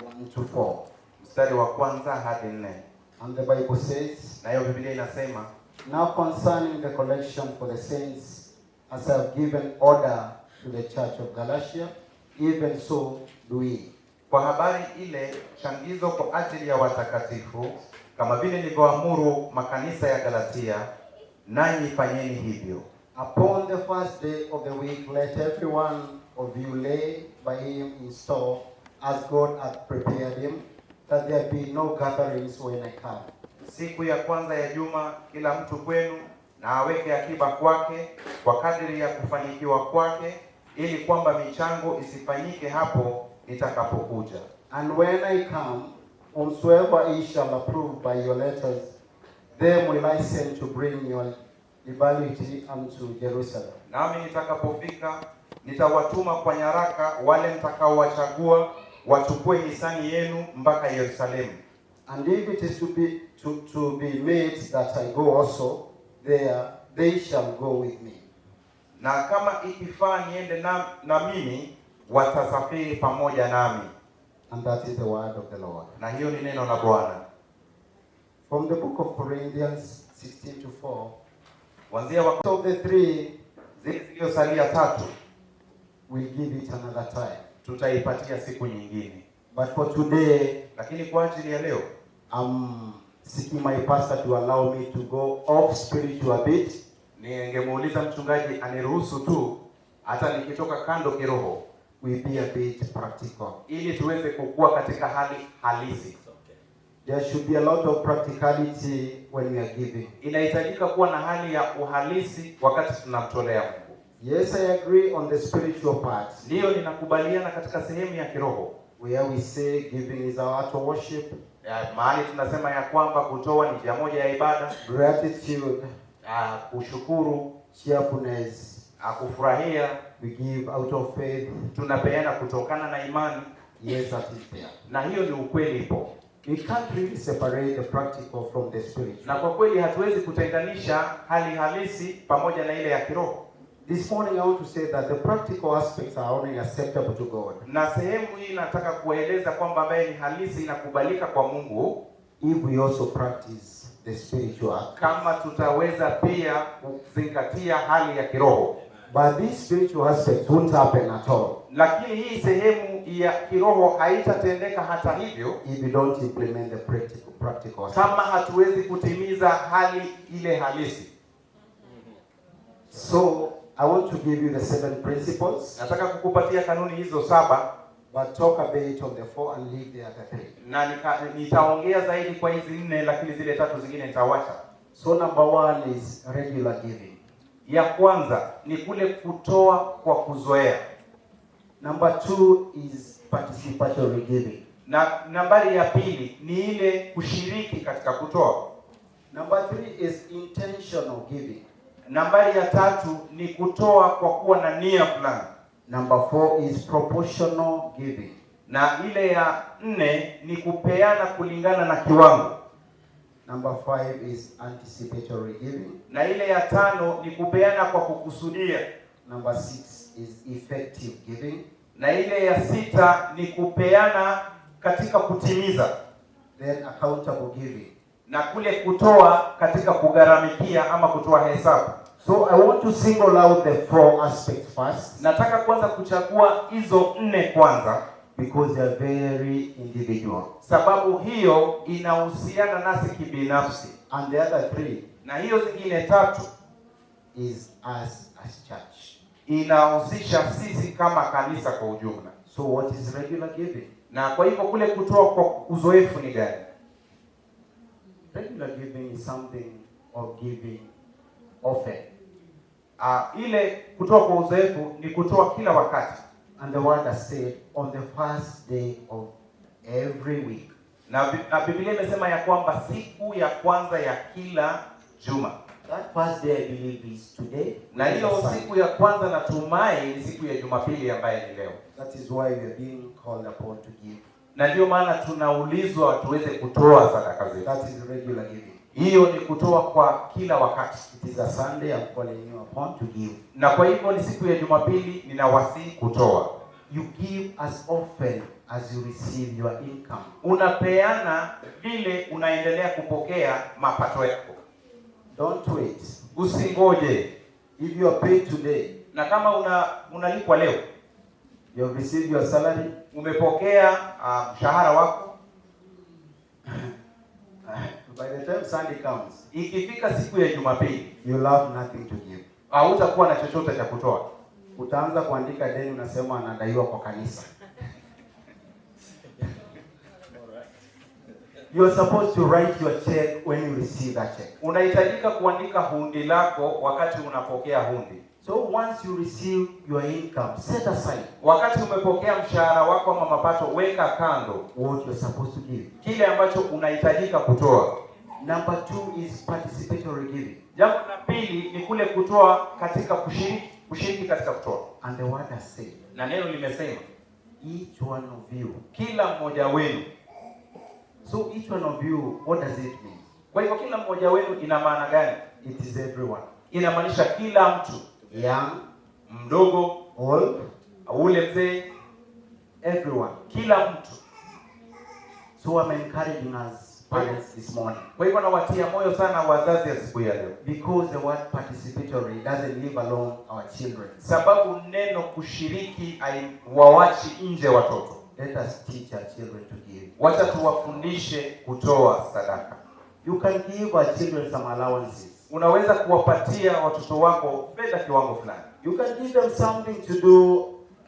1 to 4. Mstari wa kwanza hadi 4. And the Bible says, Na hiyo Biblia inasema, now concerning the collection for the saints, as I have given order to the church of Galatia, even so do we. kwa habari ile changizo kwa ajili ya watakatifu, kama vile nilivyoamuru makanisa ya Galatia, nanyi fanyeni hivyo. Upon the first day of the week, let every one of you lay by him in store, as God hath prepared him, that there be no gatherings when I come. Siku ya kwanza ya juma, kila mtu kwenu na aweke akiba kwake kwa kadiri ya kufanikiwa kwake, ili kwamba michango isifanyike hapo nitakapokuja. And when I come, whomsoever ye shall approve by your letters, them will I send to bring your liberty unto Jerusalem. Nami nitakapofika nitawatuma kwa nyaraka wale mtakaowachagua wachukue hisani yenu mpaka Yerusalemu. And if it is to be made that I go also there, they shall go with me. Na kama ikifaa niende na mimi, watasafiri pamoja nami. And that is the word of the Lord. Na hiyo ni neno la Bwana. From the book of Corinthians 16 to 4. Kuanzia wakati of the 3, zilizosalia 3, we'll give it another time. Tutaipatia siku nyingine. But for today, lakini kwa ajili ya leo, I'm seeking my pastor to allow me to go off spiritual a bit. Ningemuuliza mchungaji aniruhusu tu hata nikitoka kando kiroho, we be a bit practical, ili tuweze kukua katika hali halisi. There should be a lot of practicality when we are giving. Inahitajika kuwa na hali ya uhalisi wakati tunamtolea Mungu. Yes, I agree on the spiritual part. Ndio, ninakubaliana katika sehemu ya kiroho, where we say giving is our act of worship. Mahali tunasema ya kwamba kutoa ni njia moja ya ibada. Gratitude, kushukuru, cheerfulness, kufurahia. we give out of faith. Tunapeana kutokana na imani. Yes, that is there. Na hiyo ni ukweli ipo. We can't really separate the practical from the spiritual. Na kwa kweli hatuwezi kutenganisha hali halisi pamoja na ile ya kiroho. This morning I want to say that the practical aspects are only acceptable to God. Na sehemu hii nataka kueleza kwamba ambaye ni halisi inakubalika kwa Mungu, if we also practice the spiritual. Kama tutaweza pia kuzingatia hali ya kiroho. But these spiritual aspects won't happen at all. Lakini hii sehemu ya kiroho haitatendeka hata hivyo if we don't implement the practical aspects. Kama hatuwezi kutimiza hali ile halisi. So I want to give you the 7 principles. Nataka kukupatia kanuni hizo 7, but talk a bit on the 4 and leave the other 3. Na nitaongea zaidi kwa hizi 4, lakini zile 3 zingine nitaacha. So number 1 is regular giving. Ya kwanza ni kule kutoa kwa kuzoea. Number 2 is participatory giving. Na nambari ya pili ni ile kushiriki katika kutoa. Number 3 is intentional giving. Nambari ya 3 ni kutoa kwa kuwa na nia fulani. Number 4 is proportional giving. Na ile ya 4 ni kupeana kulingana na kiwango. Number 5 is anticipatory giving. Na ile ya 5 ni kupeana kwa kukusudia. Number 6 is effective giving. Na ile ya 6 ni kupeana katika kutimiza. Then accountable giving. Na kule kutoa katika kugharamikia ama kutoa hesabu. So I want to single out the 4 aspects first. Nataka kwanza kuchagua hizo 4 kwanza, because they are very individual. Sababu hiyo inahusiana nasi kibinafsi. And the other 3, na hiyo zingine 3 is us as church. Inahusisha sisi kama kanisa kwa ujumla. So what is regular giving? Na kwa hivyo kule kutoa kwa uzoefu ni gani? Regular giving is something of giving often. Ile kutoa kwa uzoefu ni kutoa kila wakati. And the word has said on the first day of every week. Na Biblia imesema ya kwamba siku ya kwanza ya kila juma. That first day I believe is today. Na hiyo siku ya kwanza natumai ni siku ya Jumapili ambayo ni leo. That is why we are being called upon to give. Na ndio maana tunaulizwa tuweze kutoa sadaka zetu. That is regular giving. Hiyo ni kutoa kwa kila wakati. It is a Sunday I'm calling you upon to give. Na kwa hivyo ni siku ya Jumapili ninawasihi kutoa. You give as often as you receive your income. Unapeana vile unaendelea kupokea mapato yako. Don't wait. Usingoje. If you are paid today, na kama unalipwa leo, you have received your salary, umepokea mshahara wako, by the time Sunday comes, ikifika siku ya Jumapili, you have nothing to give. Hautakuwa na chochote cha kutoa. Utaanza kuandika deni, unasema anadaiwa kwa kanisa. You are supposed to write your check when you receive that check. Unahitajika kuandika hundi lako wakati unapokea hundi. So once you receive your income, set aside. Wakati umepokea mshahara wako ama mapato, weka kando what you're supposed to give. Kile ambacho unahitajika kutoa. Number 2 is participatory giving. Jambo la pili ni kule kutoa katika kushiriki katika kutoa. And the word has said, na neno limesema, each one of you, kila mmoja wenu. So each one of you, what does it mean? Kwa hivyo kila mmoja wenu ina maana gani? It is everyone. Inamaanisha kila mtu, young, mdogo, old, ule mzee, everyone, kila mtu. So I'm encouraging us parents this morning. Kwa hivyo nawatia moyo sana wazazi ya siku ya leo. Because the word participatory doesn't leave alone our children. Sababu neno kushiriki haiwawachi nje watoto. Let us teach our children to give. Wacha tuwafundishe kutoa sadaka. You can give our children some allowances. Unaweza kuwapatia watoto wako fedha kiwango fulani. You can give them something to do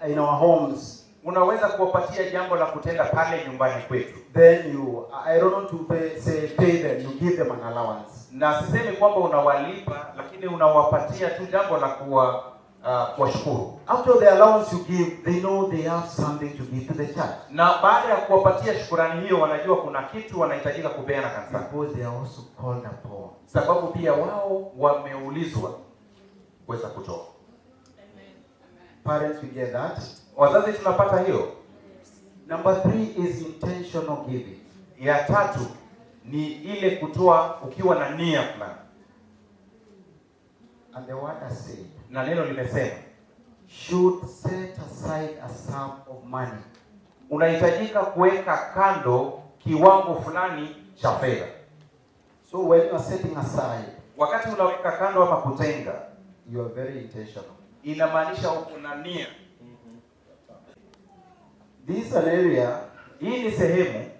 in our homes. Unaweza kuwapatia jambo la kutenda pale nyumbani kwetu. Then you, I don't want to pay them, you give them an allowance. Na sisemi kwamba unawalipa, lakini unawapatia tu jambo la kuwashukuru. After the allowance you give, they know they have something to give to the church. Na baada ya kuwapatia shukrani hiyo, wanajua kuna kitu wanahitajika kupeana kanisani. Because they are also called upon. Sababu pia wao wameulizwa kuweza kutoa. Parents, we get that. Wazazi tunapata hiyo. Number 3 is intentional giving. Ya tatu ni ile kutoa ukiwa na nia fulani. And the word has said, na neno limesema, should set aside a sum of money. Unahitajika kuweka kando kiwango fulani cha fedha. So when you are setting aside, wakati unaweka kando ama kutenga, you are very intentional. Inamaanisha uko na nia. This is an area, hii ni sehemu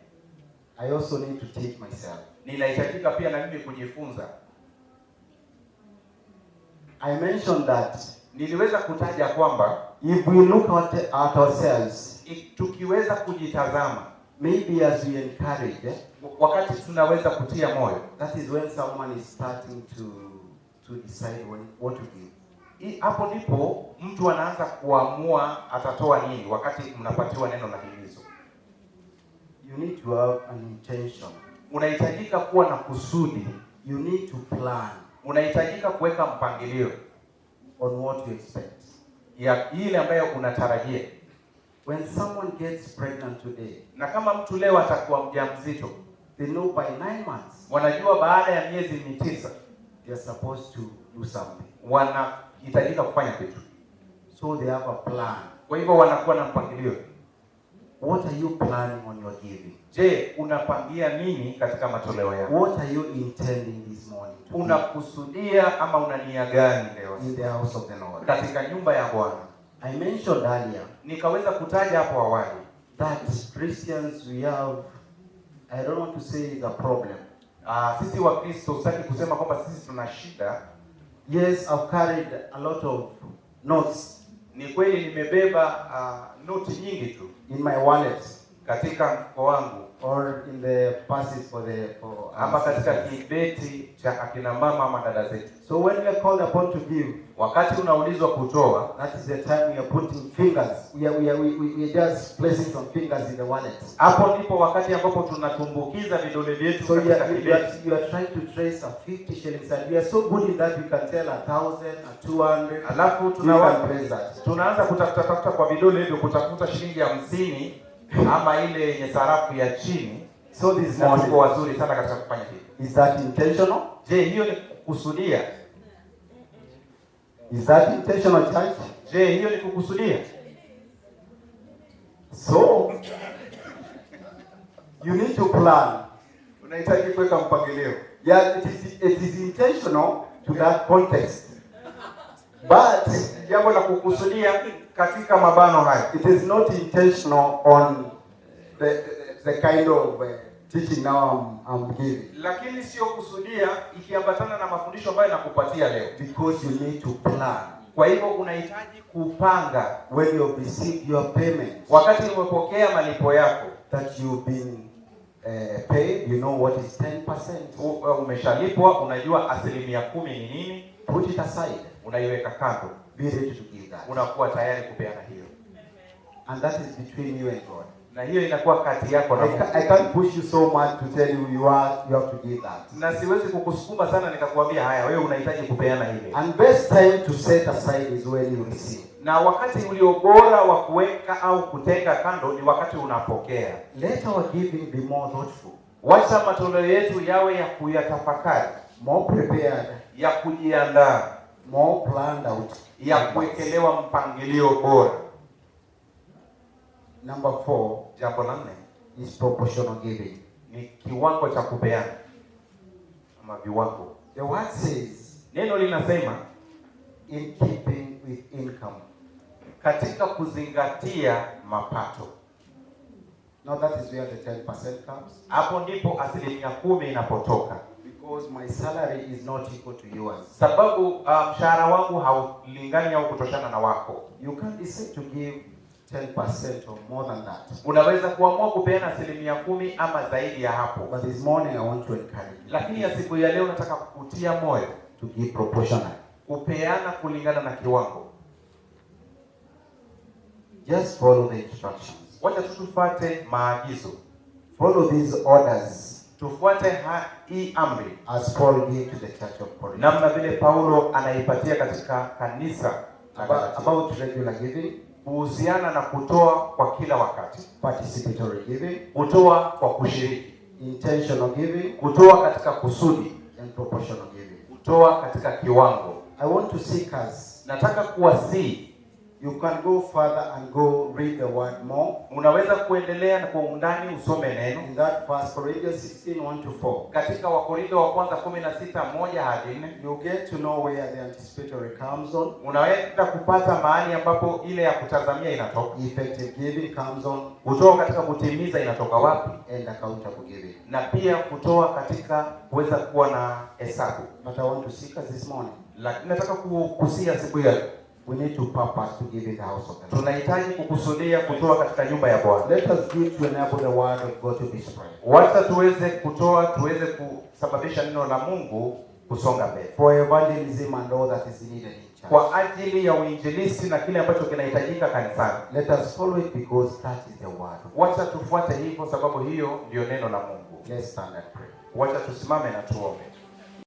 I also need to teach myself. Ninahitajika pia na mimi kujifunza. I mentioned that niliweza kutaja kwamba if we look at ourselves, tukiweza kujitazama, maybe as we encourage, wakati tunaweza kutia moyo, that is when someone is starting to decide what to give. Hapo ndipo mtu anaanza kuamua atatoa nini wakati mnapatiwa neno la himizo. You need to have an intention. Unahitajika kuwa na kusudi. You need to plan. Unahitajika kuweka mpangilio on what you expect. Ya ile ambayo unatarajia. When someone gets pregnant today, na kama mtu leo atakuwa mjamzito, they know by 9 months, wanajua baada ya miezi 9 they are supposed to do something. Wanahitajika kufanya kitu. So they have a plan. Kwa hivyo wanakuwa na mpangilio. What are you planning on your giving? Je, unapangia nini katika matoleo yako? What are you intending this morning to unakusudia ama una nia gani leo in the house of the Lord? Katika nyumba ya Bwana. I mentioned earlier, nikaweza kutaja hapo awali, that Christians we have, I don't want to say it's a problem. Sisi wa Kristo sitaki kusema kwamba sisi tuna shida. Yes, I've carried a lot of notes. Ni kweli nimebeba noti nyingi tu in my wallet, katika mfuko wangu, or in the passes for ama katika kibeti cha akina mama ama dada zetu. So when we are called upon to give, wakati unaulizwa kutoa, that is the time we are putting fingers. We are just placing some fingers in the wallet. Hapo ndipo wakati ambapo tunatumbukiza vidole vyetu katika kibeti. You are trying to trace a 50 shillings, and we are so good in that we can tell 1,000, 200. Alafu tunaanza kutafuta kwa vidole hivyo kutafuta shilingi 50 ama ile yenye sarafu ya chini. So this morning tuko wazuri sana katika kufanya hivi. Is that intentional? Je, hiyo ni kukusudia? Is that intentional, church? Je, hiyo ni kukusudia? So You need to plan. Unahitaji kuweka mpangilio. Yeah, it is intentional to that context. But Jambo la kukusudia katika mabano haya. It is not intentional on the kind of teaching now I'm giving. Lakini sio kusudia ikiambatana na mafundisho ambayo nakupatia leo. Because you need to plan. Kwa hivyo unahitaji kupanga. When you receive your payment, wakati umepokea malipo yako, that you've been paid, you know what is 10%. Umeshalipwa, unajua 10% ni nini. Put it aside. Unaiweka kando. Be ready to give that. Unakuwa tayari kupeana hiyo. And that is between you and God. Na hiyo inakuwa kati yako na Mungu. I can't push you so much to tell you you have to give that. Na siwezi kukusukuma sana nikakwambia haya wewe unahitaji kupeana ile. And best time to set aside is when you receive. Na wakati ulio bora wa kuweka au kutenga kando ni wakati unapokea. Let our giving be more thoughtful. Wacha matoleo yetu yawe ya kuyatafakari, more prepared, ya kujiandaa, more planned out, ya kuwekelewa mpangilio bora. Number 4, jambo la 4 is proportional giving. Ni kiwango cha kupeana ama viwango. The word says, neno linasema in keeping with income, katika kuzingatia mapato. Now that is where the 10% comes. Hapo ndipo 10% inapotoka. Because my salary is not equal to yours. Sababu mshahara wangu haulingani au kutoshana na wako. You can decide to give 10% or more than that. Unaweza kuamua kupeana 10% ama zaidi ya hapo. But this morning I want to encourage you. Lakini ya siku ya leo nataka kukutia moyo to give proportional. Kupeana kulingana na kiwango. Just follow the instructions. Wacha tufuate maagizo. Follow these orders. Tufuate hii amri. As Paul gave to the church of Corinth. Namna vile Paulo anaipatia katika kanisa. About regular giving. Kuhusiana na kutoa kwa kila wakati. Participatory giving. Kutoa kwa kushiriki. Intentional giving. Kutoa katika kusudi. And proportional giving. Kutoa katika kiwango. I want to seek us. Nataka kuwasihi. You can go further and go read the word more. Unaweza kuendelea na kwa undani usome neno. In that 1 Corinthians 16:1-4. Katika Wakorintho wa kwanza 16:1-4. You get to know where the anticipatory comes on. Unaweza kupata mahali ambapo ile ya kutazamia inatoka. Effective giving comes on. Kutoa katika kutimiza inatoka wapi? And accountable giving. Na pia kutoa katika kuweza kuwa na hesabu. But I want to seek us this morning. Lakini nataka kukusia siku ya we need to purpose to give in the house of the Lord. Tunahitaji kukusudia kutoa katika nyumba ya Bwana. Let us give to enable the word of God to be spread. Wacha tuweze kutoa, tuweze kusababisha neno la Mungu kusonga mbele. For evangelism and all that is needed in church. Kwa ajili ya uinjilisti na kile ambacho kinahitajika kanisani. Let us follow it because that is the word. Wacha tufuate hivyo sababu hiyo ndio neno la Mungu. Let's stand and pray. Wacha tusimame na tuombe.